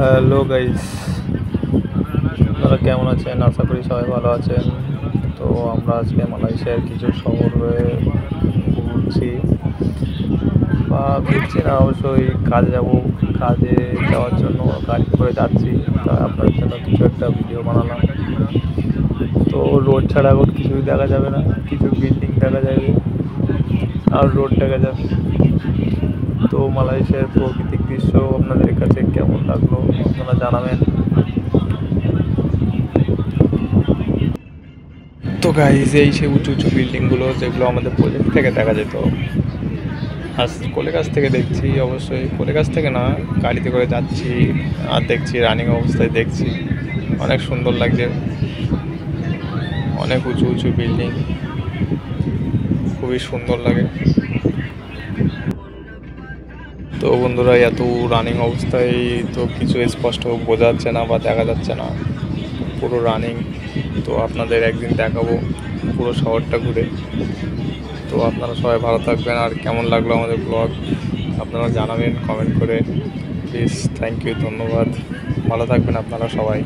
Hello guys, আপনারা কেমন আছেন? আশা করি সবাই ভালো আছেন। তো আমরা আজকে মালয়েশিয়ার কিছু শহরে ঘুরছি, বা ঘুরছি না, অবশ্যই কাজে যাব। কাজে যাওয়ার জন্য গাড়ি করে যাচ্ছি। তা আপনাদের জন্য কিছু একটা ভিডিও বানালাম। তো রোড ছাড়া এখন কিছুই দেখা যাবে না, কিছু বিল্ডিং দেখা যাবে আর রোড দেখা যাবে। তো মালয়েশিয়ার প্রাকৃতিক দৃশ্য আপনাদের কাছে কেমন লাগলো আপনারা জানাবেন। তো গাইজ, এই সেই উঁচু উঁচু বিল্ডিংগুলো যেগুলো আমাদের প্রজেক্ট থেকে দেখা যেত, আজ কোলে কাছ থেকে দেখছি। অবশ্যই কোলে কাছ থেকে না, গাড়িতে করে যাচ্ছি আর দেখছি, রানিং অবস্থায় দেখছি। অনেক সুন্দর লাগছে, অনেক উঁচু উঁচু বিল্ডিং, খুবই সুন্দর লাগে। তো বন্ধুরা, এত রানিং অবস্থায় তো কিছু স্পষ্ট বোঝা যাচ্ছে না বা দেখা যাচ্ছে না, পুরো রানিং। তো আপনাদের একদিন দেখাবো পুরো শহরটা ঘুরে। তো আপনারা সবাই ভালো থাকবেন, আর কেমন লাগলো আমাদের ব্লগ আপনারা জানাবেন কমেন্ট করে প্লিজ। থ্যাংক ইউ, ধন্যবাদ। ভালো থাকবেন আপনারা সবাই।